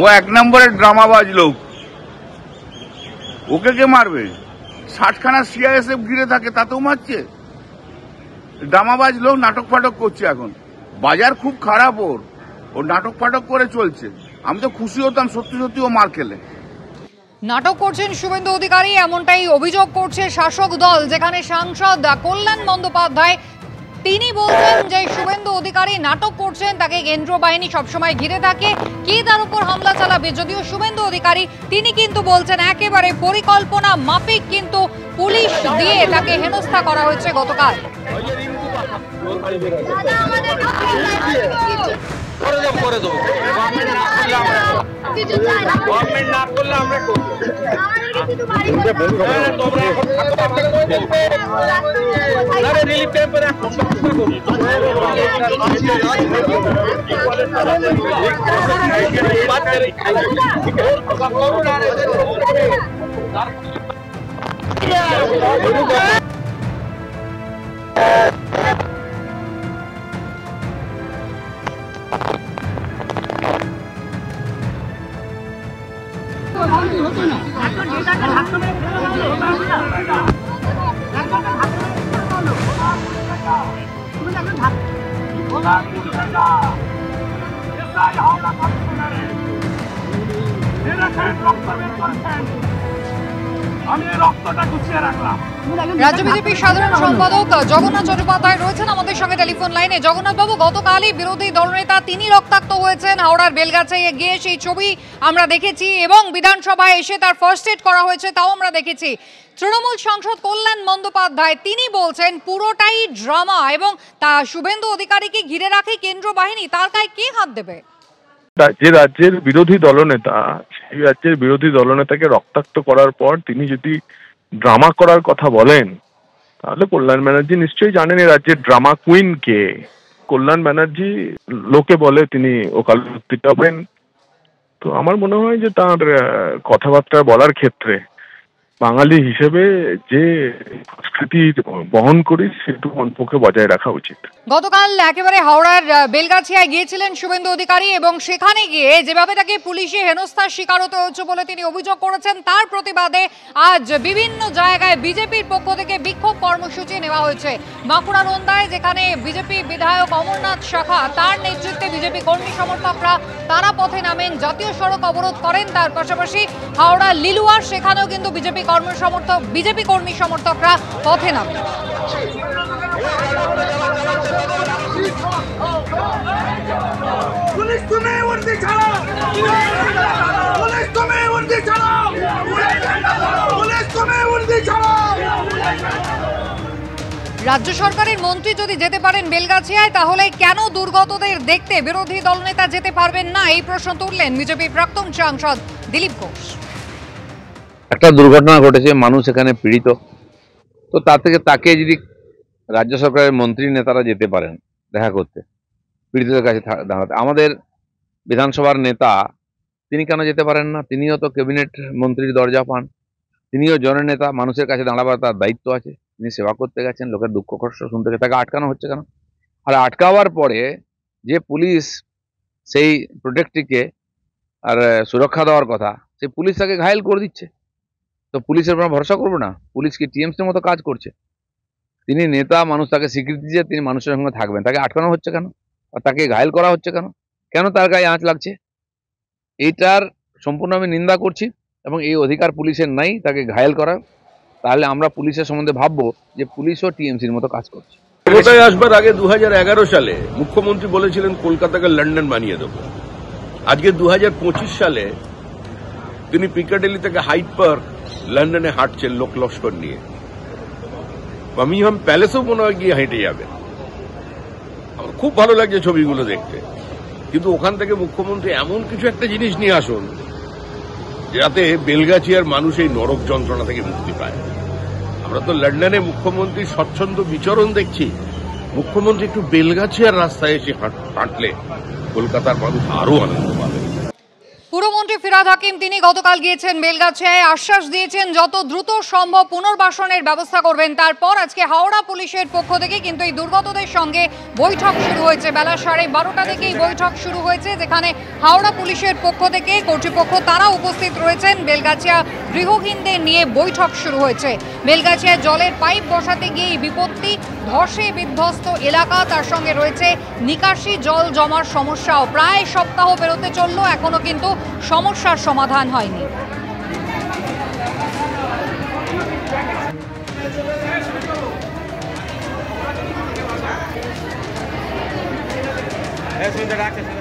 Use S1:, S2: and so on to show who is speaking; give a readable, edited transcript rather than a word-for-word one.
S1: ও এক নম্বরের ড্রামাবাজ লোক, ওকে কে মারবে? 60খানা সিআইএসএফ ঘিরে থাকে, তাতেও মারছে। ড্রামাবাজ লোক নাটক ফাটক করছে। এখন বাজার খুব খারাপ, ওর নাটক ফাটক করে চলছে। আমি তো খুশি হতাম সত্যি সত্যি ও মার খেলে।
S2: নাটক করছেন শুভেন্দু অধিকারী, এমনটাই অভিযোগ করছে শাসক দল, যেখানে সাংসদ কল্যাণ বন্দ্যোপাধ্যায় তিনি বলছেন যে শুভেন্দু অধিকারী নাটক করছেন, তাকে কেন্দ্র বাহিনী সবসময় ঘিরে থাকে, কে তার উপর হামলা চালাবে। যদিও শুভেন্দু অধিকারী তিনি কিন্তু বলছেন একেবারে পরিকল্পনা মাফিক কিন্তু পুলিশ দিয়ে তাকে হেনস্থা করা হয়েছে গতকাল। রাজ্য বিজেপির সাধারণ সম্পাদক জগন্নাথ চট্টোপাধ্যায় রয়েছেন আমাদের সঙ্গে টেলিফোন লাইনে। জগন্নাথ বাবু, গতকালই বিরোধী দলনেতা তিনি রক্তাক্ত হয়েছেন হাওড়ার বেলগাছিয়ায় গিয়ে, সেই ছবি আমরা দেখেছি, এবং বিধানসভায় এসে তার ফার্স্ট এড করা হয়েছে তাও আমরা দেখেছি। তৃণমূল সাংসদ কল্যাণ বন্দ্যোপাধ্যায় তিনি বলছেন পুরোটাই ড্রামা, এবং তা শুভেন্দু অধিকারীকে ঘিরে রাখে কেন্দ্র বাহিনী, তার গায়ে কে হাত দেবে?
S3: যে রাজ্যের বিরোধী দলনেতা, সেই রাজ্যের বিরোধী দলনেতাকে রক্তাক্ত করার পর তিনি যদি ড্রামা করার কথা বলেন, তাহলে কল্যাণ ব্যানার্জি নিশ্চয়ই জানেন এই রাজ্যের ড্রামা কুইন কে। কল্যাণ ব্যানার্জি লোকে বলে তিনি ওকালতি হবেন। তো আমার মনে হয় যে তার কথাবার্তা বলার ক্ষেত্রে বাঙালি হিসেবে যে সংস্কৃতি বহন করি সেটুকু অন্তপক্ষে বজায় রাখা উচিত।
S2: গতকাল একেবারে হাওড়ার বেলগাছিয়ায় গিয়েছিলেন শুভেন্দু অধিকারী, এবং সেখানে গিয়ে যেভাবে তাকে পুলিশে হেনস্থার শিকার হতে হচ্ছে বলে তিনি অভিযোগ করেছেন, তার প্রতিবাদে আজ বিভিন্ন জায়গায় বিজেপির পক্ষ থেকে বিক্ষোভ কর্মসূচি নেওয়া হয়েছে। বাঁকুড়া রোন্দায়, যেখানে বিজেপি বিধায়ক অমরনাথ শাখা তার নেতৃত্বে বিজেপি কর্মী সমর্থকরা তারা পথে নামেন, জাতীয় সড়ক অবরোধ করেন। তার পাশাপাশি হাওড়া লিলুয়ার, সেখানেও কিন্তু বিজেপি কর্মী সমর্থকরা পথে নামেন। রাজ্য সরকারের মন্ত্রী যদি যেতে পারেন বেলগাছিয়ায়, তাহলে কেন দুর্গতদের দেখতে বিরোধী দলনেতা যেতে পারবেন না, এই প্রশ্ন তুললেন বিজেপির প্রাক্তন সাংসদ দিলীপ ঘোষ।
S4: একটা দুর্ঘটনা ঘটেছে, মানুষ এখানে পীড়িত, তো তাকে যদি রাজ্য সরকারের মন্ত্রী নেতারা যেতে পারেন দেখা করতে, পীড়িতদের কাছে দাঁড়াতে, আমাদের বিধানসভার নেতা তিনি কেন যেতে পারেন না? তিনিও তো ক্যাবিনেট মন্ত্রীর দরজা পান, তিনিও জননেতা, মানুষের কাছে দাঁড়াবার তার দায়িত্ব আছে। তিনি সেবা করতে গেছেন, লোকের দুঃখ কষ্ট শুনতে গেছে, তাকে আটকানো হচ্ছে কেন? আর আটকাবার পরে যে পুলিশ সেই প্রোটেক্টটিকে আর সুরক্ষা দেওয়ার কথা, সেই পুলিশ তাকে ঘায়েল করে দিচ্ছে। তো পুলিশের উপর ভরসা করবো না? পুলিশ কি টিএমসির মতো কাজ করছে? তিনি নেতা, মানুষ তাকে স্বীকৃতি দিয়ে তিনি মানুষের সঙ্গে থাকবেন, তাকে আটকানো হচ্ছে কেন? আর তাকে ঘায়েল করা হচ্ছে কেন? কেন তার গায়ে আঁচ লাগছে? এইটার সম্পূর্ণ আমি নিন্দা করছি, এবং এই অধিকার পুলিশের নাই তাকে ঘায়েল করার। তাহলে আমরা পুলিশের সম্বন্ধে ভাববো যে পুলিশও টিএমসির মতো কাজ করছে।
S5: ক্ষমতায় আসবার আগে 2011 সালে মুখ্যমন্ত্রী বলেছিলেন কলকাতাকে লন্ডন বানিয়ে দেবো। আজকে 2025 সালে তিনি পিকাডেলি থেকে হাইড পার্ক লন্ডনে হাঁটছেন লোক লস্কর নিয়ে। বার্মিংহাম প্যালেসও মনে হয় গিয়ে হেঁটে যাবে। আমার খুব ভালো লাগছে ছবিগুলো দেখতে, কিন্তু ওখান থেকে মুখ্যমন্ত্রী এমন কিছু একটা জিনিস নিয়ে আসুন যাতে বেলগাছিয়ার মানুষ এই নরক যন্ত্রণা থেকে মুক্তি পায়। আমরা তো লন্ডনে মুখ্যমন্ত্রীর স্বচ্ছন্দ বিচরণ দেখছি, মুখ্যমন্ত্রী একটু বেলগাছিয়ার রাস্তায় এসে হাঁটলে কলকাতার মানুষ আরো আনন্দ পাবে।
S2: পুরমন্ত্রী ফিরহাদ হাকিম তিনি গতকাল গিয়েছেন বেলগাছিয়ায়, আশ্বাস দিয়েছেন যত দ্রুত সম্ভব পুনর্বাসনের ব্যবস্থা করবেন। তারপর আজকে হাওড়া পুলিশের পক্ষ থেকে কিন্তু এই দুর্গতদের সঙ্গে বৈঠক শুরু হয়েছে। বেলা 12:30টা থেকেই বৈঠক শুরু হয়েছে, যেখানে হাওড়া পুলিশের পক্ষ থেকে কর্তৃপক্ষ তারা উপস্থিত রয়েছেন। বেলগাছিয়া গৃহহীনদের নিয়ে বৈঠক শুরু হয়েছে। বেলগাছিয়ায় জলের পাইপ বসাতে গিয়ে বিপত্তি, ধসে বিধ্বস্ত এলাকা, তার সঙ্গে রয়েছে নিকাশি জল জমার সমস্যাও। প্রায় সপ্তাহ পেরোতে চললো, এখনো কিন্তু সমস্যার সমাধান হয়নি।
S6: That's when the doctor